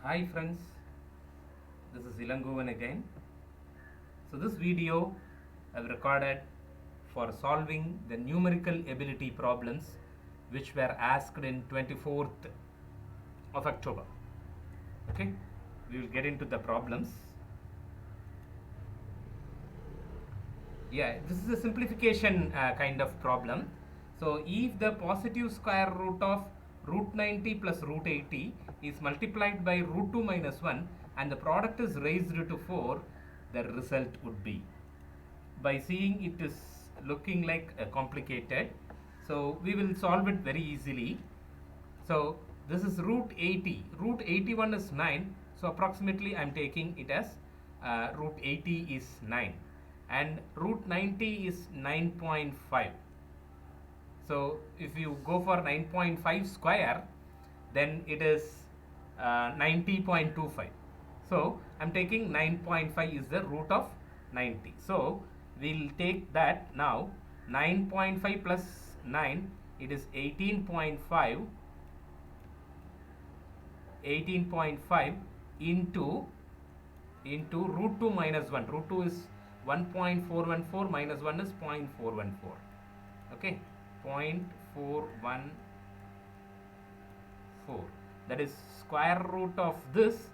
Hi friends, this is Ilangovan again. So this video I've recorded for solving the numerical ability problems which were asked in 24th of October. Okay, we will get into the problems. Yeah, this is a simplification kind of problem. So if the positive square root of root 90 plus root 80 is multiplied by root 2 minus 1 and the product is raised to 4, the result would be. By seeing it is looking like complicated, so we will solve it very easily. So this is root 80. Root 81 is 9. So approximately I am taking it as root 80 is 9 and root 90 is 9.5. So if you go for 9.5 square, then it is 90.25. So I'm taking 9.5 is the root of 90. So we'll take that now. 9.5 plus 9, it is 18.5. 18.5 into root 2 minus 1. Root 2 is 1.414 minus 1 is 0.414. Okay, 0.414. That is square root of this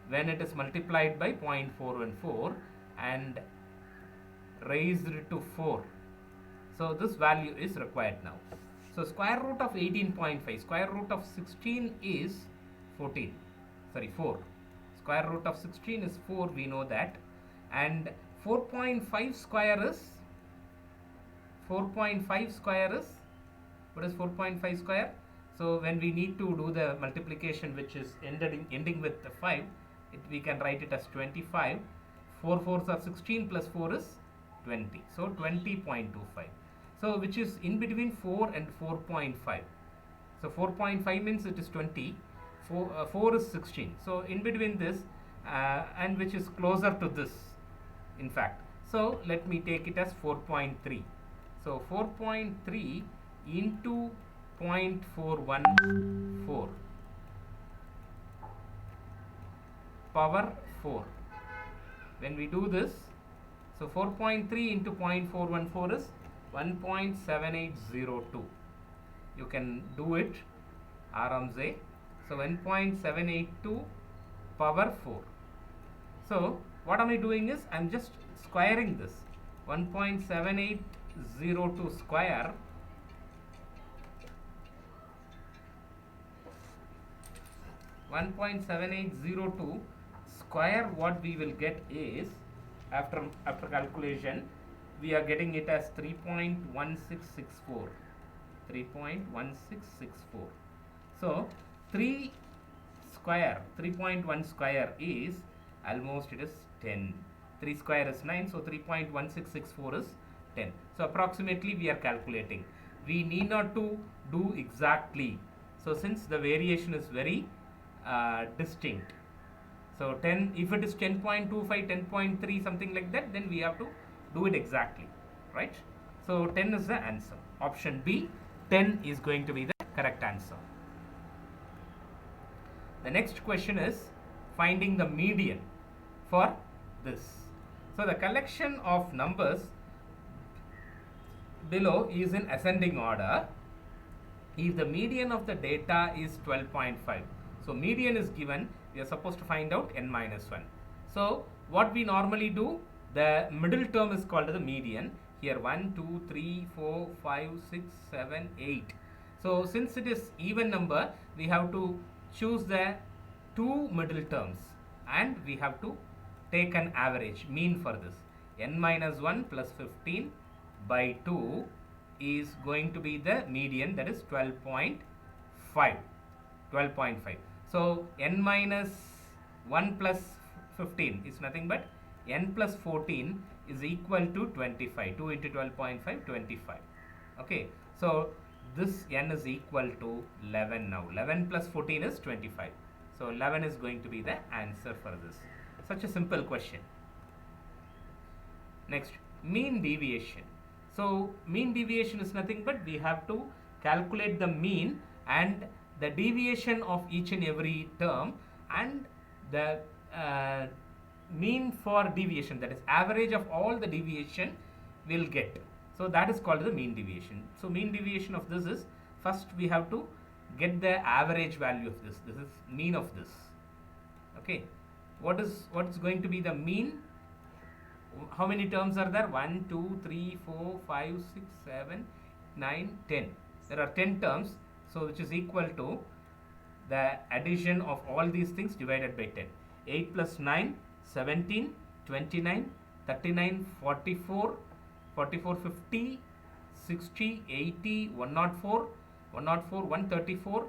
when it is multiplied by 0.414 and raised to 4. So this value is required now. So square root of 18.5, square root of 16 is 14. Sorry, 4. Square root of 16 is 4, we know that. And 4.5 square is 4.5 square is, what is 4.5 square? So when we need to do the multiplication which is ending with 5, we can write it as 25. 4 4s are 16 plus 4 is 20. So 20.25. So which is in between 4 and 4.5. So 4.5 means it is 20. 4 is 16. So in between this and which is closer to this in fact. So let me take it as 4.3. So 4.3 into 0.414 power 4. When we do this, so 4.3 into 0.414 is 1.7802. You can do it aramse. So 1.782 power 4. So what am I doing is I am just squaring this. 1.7802 square what we will get is after calculation we are getting it as 3.1664. 3.1664. So 3.1 square is almost it is 10. 3 square is 9, so 3.1664 is 10. So approximately we are calculating. We need not to do exactly. So since the variation is very distinct. So 10, if it is 10.25, 10.3, something like that, then we have to do it exactly, right? So 10 is the answer. Option B, 10 is going to be the correct answer. The next question is finding the median for this. So the collection of numbers below is in ascending order. If the median of the data is 12.5, so median is given, we are supposed to find out n minus 1. So what we normally do, the middle term is called the median. Here 1, 2, 3, 4, 5, 6, 7, 8. So since it is even number, we have to choose the two middle terms and we have to take an average mean for this. N minus 1 plus 15 by 2 is going to be the median, that is 12.5. 12.5. So n minus 1 plus 15 is nothing but n plus 14 is equal to 25. 2 into 12.5, 25. Okay, so this n is equal to 11 now. 11 plus 14 is 25. So 11 is going to be the answer for this. Such a simple question. Next, mean deviation. So mean deviation is nothing but we have to calculate the mean and the deviation of each and every term and the mean for deviation, that is average of all the deviation will get. So that is called the mean deviation. So mean deviation of this is, first we have to get the average value of this. This is mean of this. Okay, what is going to be the mean? How many terms are there? 1, 2, 3, 4, 5, 6, 7, 9, 10. There are 10 terms, so which is equal to the addition of all these things divided by 10. 8 plus 9, 17, 29, 39, 44, 44, 50, 60, 80, 104, 104, 134,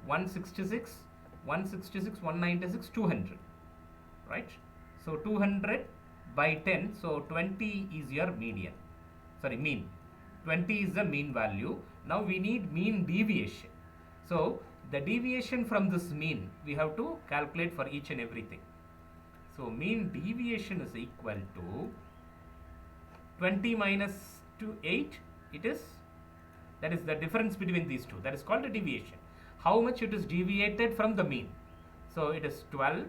166, 166, 196, 200. Right? So 200 by 10, so 20 is your median. Sorry, mean. 20 is the mean value. Now we need mean deviation. So the deviation from this mean we have to calculate for each and everything. So mean deviation is equal to 20 minus 8. It is, that is the difference between these two. That is called a deviation. How much it is deviated from the mean? So it is 12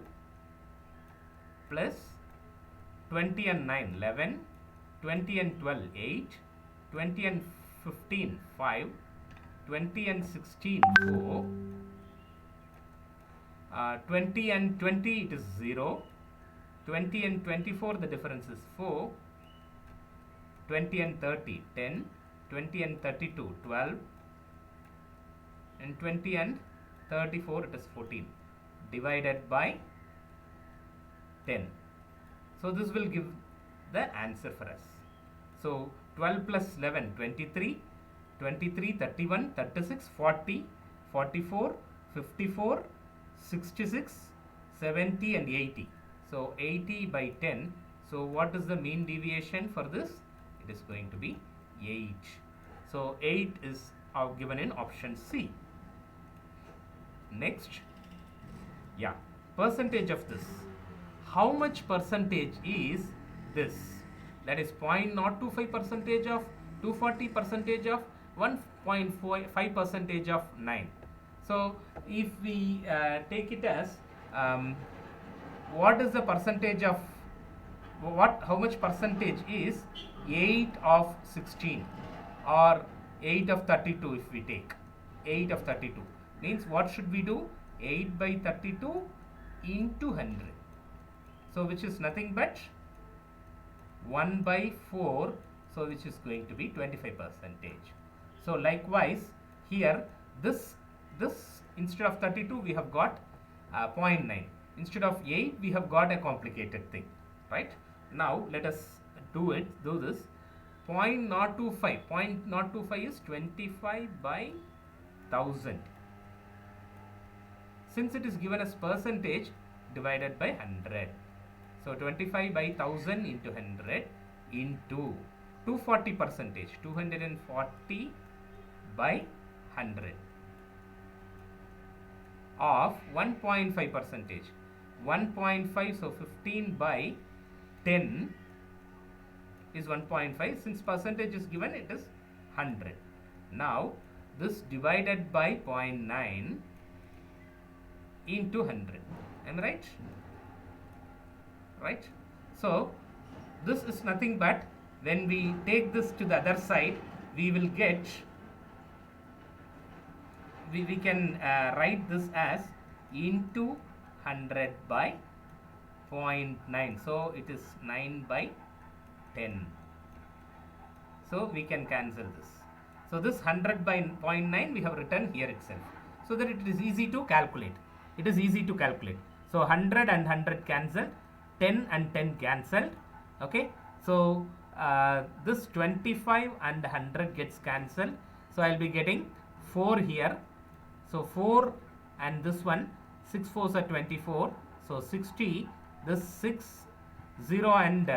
plus 20 and 9, 11, 20 and 12, 8, 20 and 15, 5, 20 and 16, 4, 20 and 20, it is 0, 20 and 24, the difference is 4, 20 and 30, 10, 20 and 32, 12, and 20 and 34, it is 14, divided by 10. So this will give the answer for us. So 12 plus 11, 23, 23, 31, 36, 40, 44, 54, 66, 70 and 80. So 80 by 10. So what is the mean deviation for this? It is going to be 8. So 8 is given in option C. Next, yeah, percentage of this. How much percentage is this? That is 0.025 percentage of 240 percentage of 1.5 percentage of 9. So if we take it as what is the percentage of how much percentage is 8 of 16 or 8 of 32? If we take 8 of 32 means what should we do? 8 by 32 into 100. So which is nothing but 1 by 4, so which is going to be 25%. So likewise here this instead of 32 we have got 0.9. Instead of 8 we have got a complicated thing, right? Now let us do this. 0.025. 0.025 is 25 by 1000. Since it is given as percentage, divided by 100. So 25 by 1000 into 100 into 240 percentage. 240 by 100 of 1.5 percentage. 1.5, so 15 by 10 is 1.5. Since percentage is given, it is 100. Now this divided by 0.9 into 100. Am I right? Right? So this is nothing but when we take this to the other side, we will get, we can write this as into 100 by 0.9. So it is 9 by 10. So we can cancel this. So this 100 by 0.9 we have written here itself, so that it is easy to calculate. It is easy to calculate. So 100 and 100 cancelled, 10 and 10 cancelled. Okay. So this 25 and 100 gets cancelled. So I will be getting 4 here. So 4 and this one, 6 4s are 24. So 60. This 6, 0 and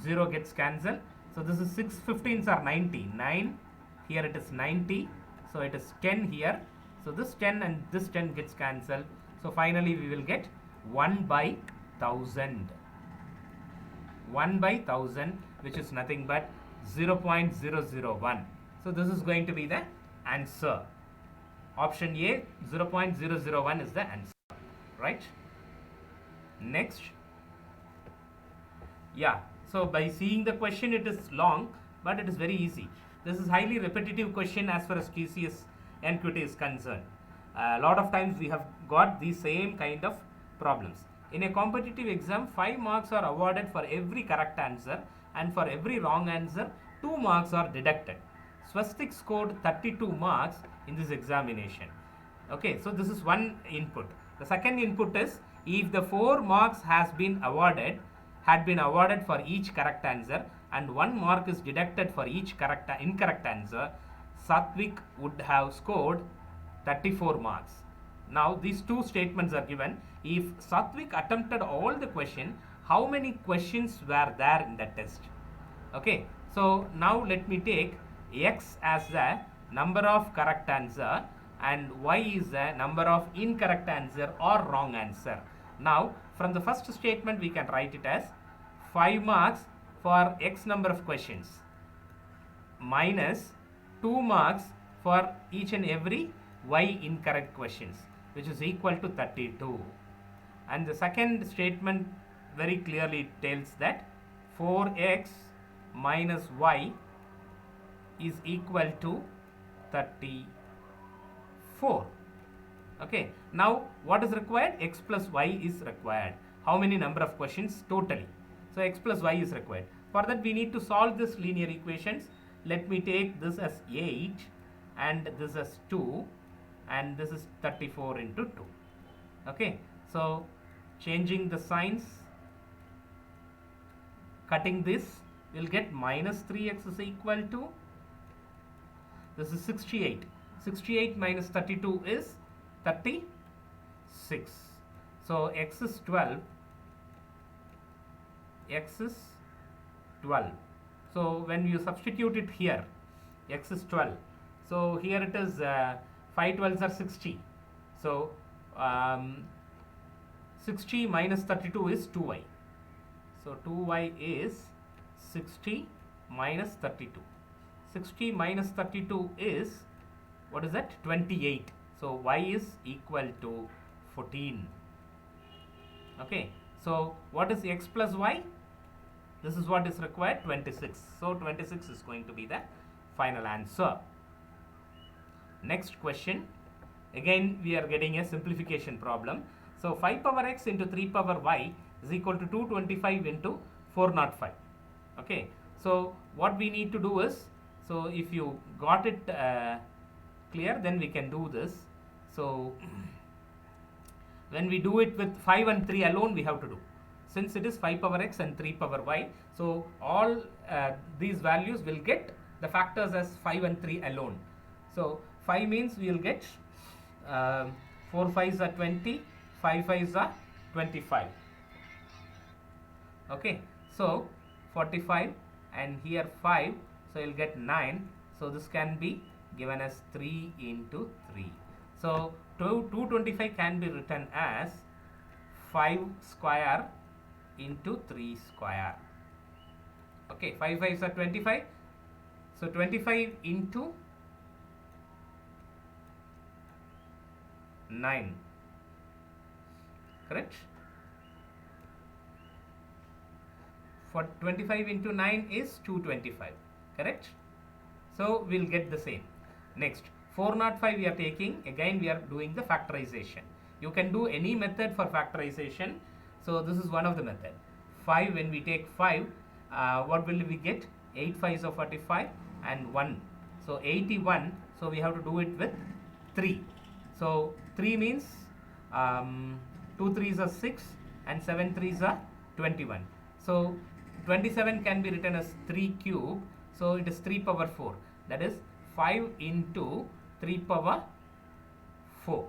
0 gets cancelled. So this is 6 15s are 90. 9 here it is 90. So it is 10 here. So this 10 and this 10 gets cancelled. So finally we will get 1 by 1000. 1 by 1000, which is nothing but 0.001. So this is going to be the answer. Option A, 0.001 is the answer. Right? Next, yeah, so by seeing the question, it is long, but it is very easy. This is highly repetitive question as far as TCS NQT is concerned. A lot of times we have got the same kind of problems. In a competitive exam, 5 marks are awarded for every correct answer, and for every wrong answer, 2 marks are deducted. Swastik scored 32 marks in this examination. Okay, so this is one input. The second input is, if the 4 marks had been awarded for each correct answer and 1 mark is deducted for each incorrect answer, Satvik would have scored 34 marks. Now these two statements are given. If Satvik attempted all the question, how many questions were there in the test? Okay, so now let me take x as the number of correct answer and y is the number of incorrect answer or wrong answer. Now from the first statement we can write it as 5 marks for x number of questions minus 2 marks for each and every y incorrect questions, which is equal to 32. And the second statement very clearly tells that 4x minus y is equal to 34. Okay, now what is required? X plus y is required. How many number of questions totally? So x plus y is required. For that we need to solve this linear equations. Let me take this as 8 and this as 2 and this is 34 into 2. Okay, so changing the signs, cutting this, we'll get minus 3x is equal to, this is 68. 68 minus 32 is 36. So x is 12. X is 12. So when you substitute it here, x is 12. So here it is 5 12s are 60. So 60 minus 32 is 2y. So 2y is 60 minus 32. 60 minus 32 is, what is that? 28. So y is equal to 14. Okay, so what is x plus y? This is what is required, 26. So 26 is going to be the final answer. Next question. Again we are getting a simplification problem. So 5 power x into 3 power y is equal to 225 into 405. Okay, so what we need to do is, so if you got it clear, then we can do this. So when we do it with 5 and 3 alone, we have to do, since it is 5 power x and 3 power y, so all these values will get the factors as 5 and 3 alone. So 5 means we will get 4 5s are 20, 5 5s are 25. Okay, so 45 and here 5, so you'll get 9. So this can be given as 3 into 3. So 225 can be written as 5 square into 3 square. Okay, 5 5s are 25. So 25 into 9. Correct? For 25 into 9 is 225. Correct? So we'll get the same. Next, 405 we are taking. Again we are doing the factorization. You can do any method for factorization. So this is one of the method. 5, when we take 5, what will we get? 8 5s are 45 and 1. So 81. So we have to do it with 3. So 3 means 2 3s are 6 and 7 3s are 21. So 27 can be written as 3 cube. So it is 3 power 4. That is 5 into 3 power 4.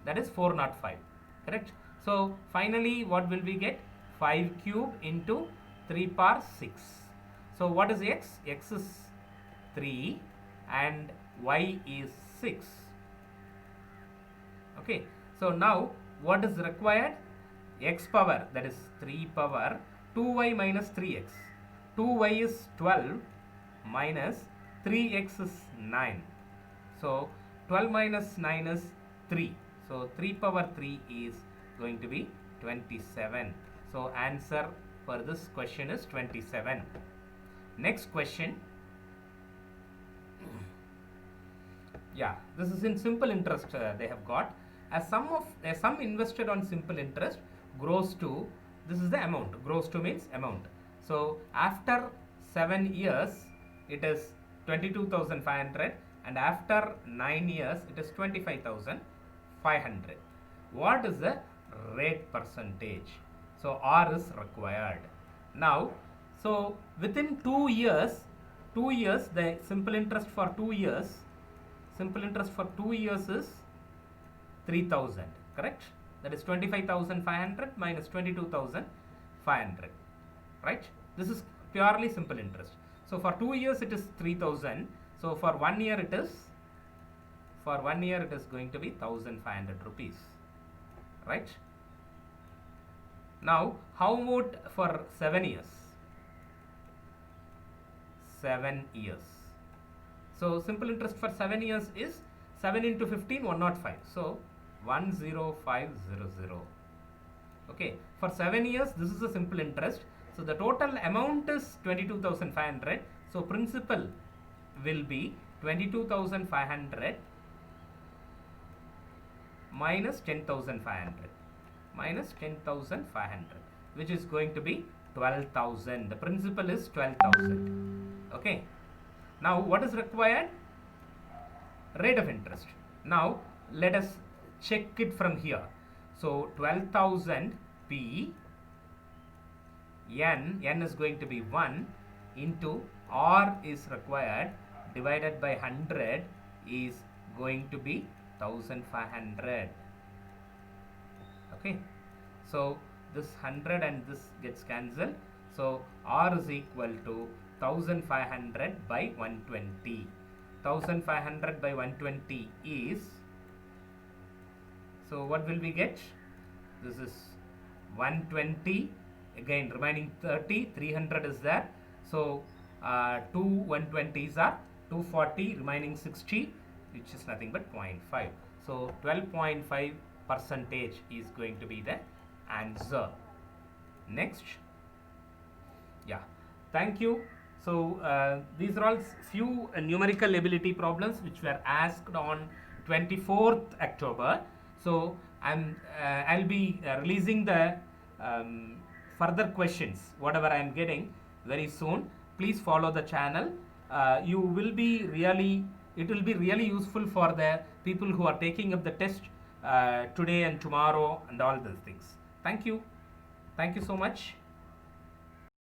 That is 405. Correct? So finally what will we get? 5 cube into 3 power 6. So what is x? X is 3 and y is 6. Okay. So now what is required? X power, that is 3 power 2y minus 3x. 2y is 12 minus 3x is 9. So 12 minus 9 is 3. So 3 power 3 is going to be 27. So answer for this question is 27. Next question. Yeah, this is in simple interest. They have got a sum invested on simple interest grows to, this is the amount, grows to means amount. So after 7 years it is 22,500 and after 9 years it is 25,500. What is the rate percentage? So R is required. Now, so within 2 years, the simple interest for 2 years, is 3,000, correct? That is 25,500 minus 22,500, right? This is purely simple interest. So for 2 years it is 3,000. So for 1 year it is going to be 1,500 rupees, right? Now how about for 7 years? 7 years. So simple interest for 7 years is 7 into 15, 105. So 10500. Okay, for 7 years this is a simple interest. So the total amount is 22,500. So principal will be 22,500 minus 10,500 which is going to be 12,000. The principal is 12,000. Okay. Now what is required? Rate of interest. Now let us check it from here. So 12,000 P N is going to be 1 into R is required divided by 100 is going to be 1,500. Okay. So this 100 and this gets cancelled. So R is equal to 1,500 by 120. 1,500 by 120 is, so what will we get? This is 120, again remaining 30, 300 is there. So 2 120s are 240, remaining 60, which is nothing but 0.5. So 12.5% is going to be the answer. Next. Yeah, thank you. So these are all few numerical ability problems which were asked on 24th October. So I'll be releasing the further questions whatever I am getting very soon. Please follow the channel. It will be really useful for the people who are taking up the test today and tomorrow and all those things. Thank you so much.